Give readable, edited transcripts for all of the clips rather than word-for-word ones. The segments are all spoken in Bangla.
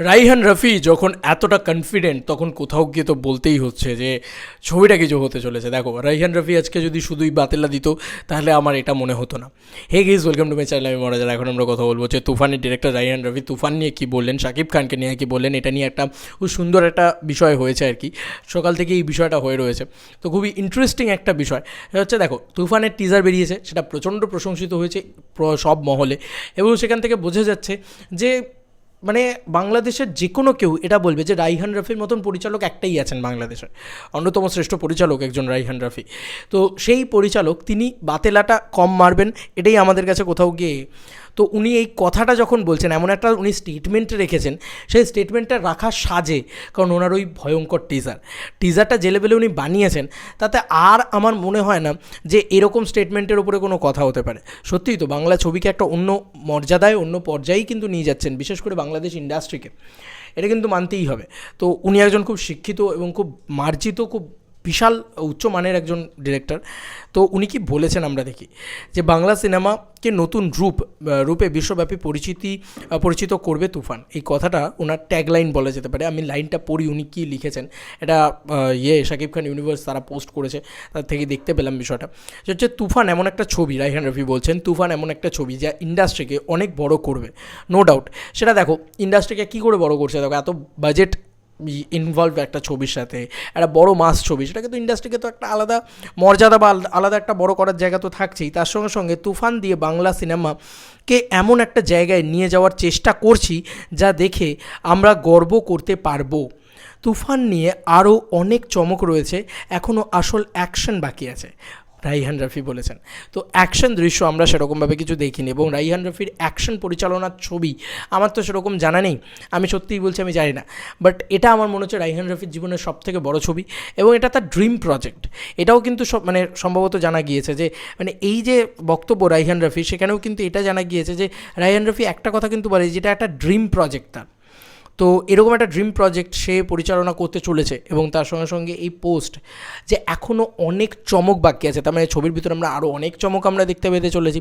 রাইহান রাফি যখন এতটা কনফিডেন্ট তখন কোথাও গিয়ে তো বলতেই হচ্ছে যে ছবিটা কিছু হতে চলেছে। দেখো, রাইহান রাফি আজকে যদি শুধুই বাতেলা দিত তাহলে আমার এটা মনে হতো না। Hey guys, welcome to my channel. আমি মরাজার। এখন আমরা কথা বলবো যে তুফানের ডিরেক্টর রাইহান রাফি তুফান নিয়ে কী বললেন, শাকিব খানকে নিয়ে কী বললেন। এটা নিয়ে একটা খুব সুন্দর একটা বিষয় হয়েছে আর কি, সকাল থেকে এই বিষয়টা হয়ে রয়েছে। তো খুবই ইন্টারেস্টিং একটা বিষয় হচ্ছে, দেখো তুফানের টিজার বেরিয়েছে, সেটা প্রচণ্ড প্রশংসিত হয়েছে সব মহলে, এবং সেখান থেকে বোঝা যাচ্ছে যে মানে বাংলাদেশের যে কোনো কেউ এটা বলবে যে রাইহান রাফির মতন পরিচালক একটাই আছেন বাংলাদেশের, অন্যতম শ্রেষ্ঠ পরিচালক একজন রাইহান রাফি। তো সেই পরিচালক তিনি বাতেলাটা কম মারবেন, এটাই আমাদের কাছে কোথাও গিয়ে। তো উনি এই কথাটা যখন বলছেন, এমন একটা উনি স্টেটমেন্ট রেখেছেন, সেই স্টেটমেন্টটা রাখা সাজে, কারণ ওনার ওই ভয়ঙ্কর টিজারটা যে লেভেলে উনি বানিয়েছেন, তাতে আর আমার মনে হয় না যে এরকম স্টেটমেন্টের উপরে কোনো কথা হতে পারে। সত্যিই তো বাংলা ছবিকে একটা অন্য মর্যাদায়, অন্য পর্যায়েই কিন্তু নিয়ে যাচ্ছেন, বিশেষ করে বাংলাদেশ ইন্ডাস্ট্রিকে। এটা কিন্তু মানতেই হবে। তো উনি একজন খুব শিক্ষিত এবং খুব মার্জিত, খুব বিশাল উচ্চমানের একজন ডিরেক্টর। তো উনি কি বলেছেন আমরা দেখি, যে বাংলা সিনেমাকে নতুন রূপে বিশ্বব্যাপী পরিচিত করবে তুফান। এই কথাটা ওনার ট্যাগলাইন বলা যেতে পারে। আমি লাইনটা পড়ি উনি কী লিখেছেন। এটা শাকিব খান ইউনিভার্স তারা পোস্ট করেছে, তার থেকে দেখতে পেলাম বিষয়টা। সেটা হচ্ছে, তুফান এমন একটা ছবি, রাইহান রাফি বলছেন তুফান এমন একটা ছবি যা ইন্ডাস্ট্রিকে অনেক বড় করবে, নো ডাউট। সেটা দেখো ইন্ডাস্ট্রিকে কী করে বড় করছে, দেখো এত বাজেট ইনভলভ একটা ছবির সাথে, একটা বড় মাস ছবি, সেটাকে তো ইন্ডাস্ট্রিকে তো একটা আলাদা মর্যাদা বা আলাদা একটা বড় করার জায়গা তো থাকছেই। তার সঙ্গে সঙ্গে তুফান দিয়ে বাংলা সিনেমাকে এমন একটা জায়গায় নিয়ে যাওয়ার চেষ্টা করছি যা দেখে আমরা গর্ব করতে পারবো। তুফান নিয়ে আরও অনেক চমক রয়েছে, এখনও আসল অ্যাকশন বাকি আছে, রাইহান রাফি বলেছেন। তো অ্যাকশন দৃশ্য আমরা সেরকমভাবে কিছু দেখিনি, এবং রাইহান রাফির অ্যাকশন পরিচালনার ছবি আমার তো সেরকম জানা নেই, আমি সত্যিই বলছি আমি জানি না। বাট এটা আমার মনে হচ্ছে রাইহান রাফির জীবনের সবথেকে বড় ছবি, এবং এটা তার ড্রিম প্রজেক্ট। এটাও কিন্তু সম্ভবত জানা গিয়েছে যে এই যে বক্তব্য রাইহান রাফি, সেখানেও কিন্তু এটা জানা গিয়েছে যে রাইহান রাফি একটা কথা কিন্তু বলে, যেটা একটা ড্রিম প্রজেক্ট তার। তো এরকম একটা ড্রিম প্রজেক্ট সে পরিচালনা করতে চলেছে, এবং তার সঙ্গে সঙ্গে এই পোস্ট যে এখনও অনেক চমক বাকি আছে, তার মানে ছবির ভিতরে আমরা আরও অনেক চমক আমরা দেখতে পেতে চলেছি।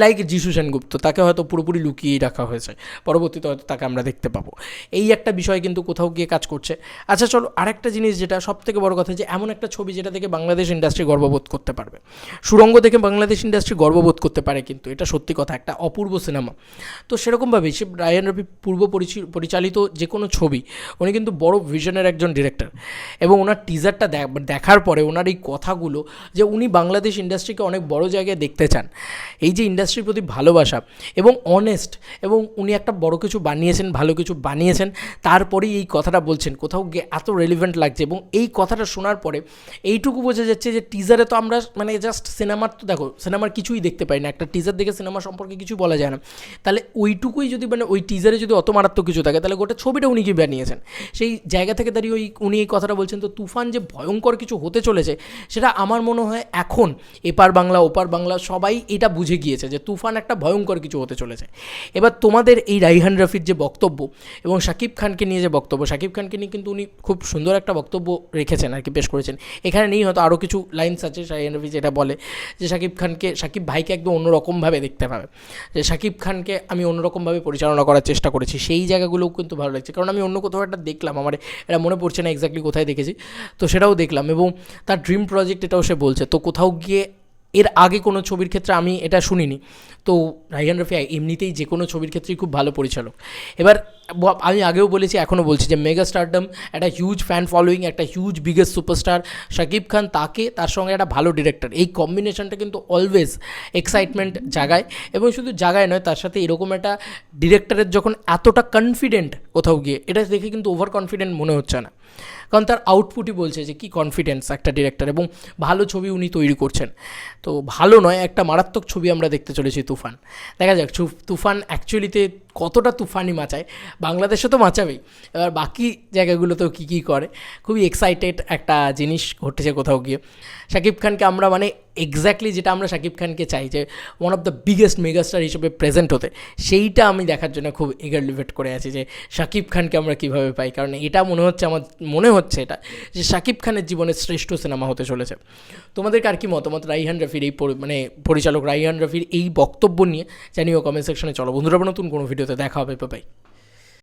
লাইক যিশু সেনগুপ্ত, তাকে হয়তো পুরোপুরি লুকিয়ে রাখা হয়েছে, পরবর্তীতে হয়তো তাকে আমরা দেখতে পাবো। এই একটা বিষয় কিন্তু কোথাও গিয়ে কাজ করছে। আচ্ছা চলো, আরেকটা জিনিস যেটা সবথেকে বড় কথা, যে এমন একটা ছবি যেটা থেকে বাংলাদেশ ইন্ডাস্ট্রি গর্ববোধ করতে পারবে, সুড়ঙ্গ দেখে বাংলাদেশ ইন্ডাস্ট্রি গর্ববোধ করতে পারে, কিন্তু এটা সত্যি কথা, একটা অপূর্ব সিনেমা। তো সেরকমভাবেই সে রাইহান রাফি পরিচালিত যে কোনো ছবি, উনি কিন্তু বড় ভিশনের একজন ডিরেক্টর, এবং ওনার টিজারটা দেখার পরে ওনার এই কথাগুলো, যে উনি বাংলাদেশ ইন্ডাস্ট্রিকে অনেক বড় জায়গায় দেখতে চান, এই যে ইন্ডাস্ট্রির প্রতি ভালোবাসা এবং অনেস্ট, এবং উনি একটা বড় কিছু বানিয়েছেন, ভালো কিছু বানিয়েছেন, তারপরেই এই কথাটা বলছেন, কোথাও গিয়ে এত রেলিভেন্ট লাগছে। এবং এই কথাটা শোনার পরে এইটুকু বোঝা যাচ্ছে যে টিজারে তো আমরা জাস্ট সিনেমার, তো দেখো সিনেমার কিছুই দেখতে পাই না, একটা টিজার দেখে সিনেমা সম্পর্কে কিছু বলা যায় না। তাহলে ওইটুকুই যদি ওই টিজারে যদি অত মারাত্মক কিছু থাকে, তাহলে গোটা ছবিটা উনি কি বানিয়েছেন, সেই জায়গা থেকে দাঁড়িয়ে উনি এই কথাটা বলছেন। তো তুফান যে ভয়ঙ্কর কিছু হতে চলেছে, সেটা আমার মনে হয় এখন এপার বাংলা ওপার বাংলা সবাই এটা বুঝে গিয়েছে যে তুফান একটা ভয়ঙ্কর কিছু হতে চলেছে। এবার তোমাদের এই রাইহান রাফির যে বক্তব্য এবং শাকিব খানকে নিয়ে যে বক্তব্য, শাকিব খানকে নিয়ে কিন্তু উনি খুব সুন্দর একটা বক্তব্য রেখেছেন আর কি, পেশ করেছেন। এখানে নেই, হয়তো আরও কিছু লাইনস আছে রাইহান রাফি যেটা বলে যে শাকিব ভাইকে একদম অন্যরকমভাবে দেখতে পাবে, যে শাকিব খানকে আমি অন্যরকমভাবে পরিচালনা করার চেষ্টা করেছি, সেই জায়গাগুলোও কিন্তু ভালো লাগছে। কারণ আমি অন্য কোথাও একটা দেখলাম, আমার এটা মনে পড়ছে না এক্স্যাক্টলি কোথায় দেখেছি, তো সেটাও দেখলাম, এবং তার ড্রিম প্রজেক্ট এটাও সে বলছে। তো কোথাও গিয়ে এর আগে কোনো ছবির ক্ষেত্রে আমি এটা শুনিনি। তো রাইহান রাফি এমনিতেই যে কোনো ছবির ক্ষেত্রেই খুব ভালো পরিচালক। এবার আমি আগেও বলেছি, এখনও বলছি, যে মেগা স্টারডম, একটা হিউজ ফ্যান ফলোয়িং, একটা huge biggest superstar Shakib Khan, তার সঙ্গে একটা ভালো ডিরেক্টর, এই কম্বিনেশনটা কিন্তু অলওয়েজ এক্সাইটমেন্ট জাগায়। এবং শুধু জাগায় নয়, তার সাথে এরকম একটা ডিরেক্টরের যখন এতটা কনফিডেন্ট কোথাও গিয়ে, এটা দেখে কিন্তু ওভার কনফিডেন্ট মনে হচ্ছে না, কারণ তার আউটপুটই বলছে যে কী কনফিডেন্স একটা ডিরেক্টর, এবং ভালো ছবি উনি তৈরি করছেন। তো ভালো নয়, একটা মারাত্মক ছবি আমরা দেখতে চলেছি তুফান। দেখা যাক তুফান অ্যাকচুয়ালিতে কতটা তুফানি মাচায়, বাংলাদেশে তো মাচাবেই, এবার বাকি জায়গাগুলোতেও কী কী করে। খুবই এক্সাইটেড একটা জিনিস ঘটেছে কোথাও গিয়ে। শাকিব খানকে আমরা এক্স্যাক্টলি যেটা আমরা শাকিব খানকে চাই, যে one of the biggest megastar হিসেবে প্রেজেন্ট হতে, সেইটা আমি দেখার জন্য খুব ইগারলি ওয়েট করে আছি, যে শাকিব খানকে আমরা কীভাবে পাই। কারণ এটা আমার মনে হচ্ছে এটা, যে শাকিব খানের জীবনের শ্রেষ্ঠ সিনেমা হতে চলেছে। তোমাদেরকে আর কি মতামত রাইহান রাফির এই পরিচালক রাইহান রাফির এই বক্তব্য নিয়ে জানিও কমেন্ট সেকশনে। চলো বন্ধুরা, নতুন কোনো ভিডিওতে দেখা হবে, বাই।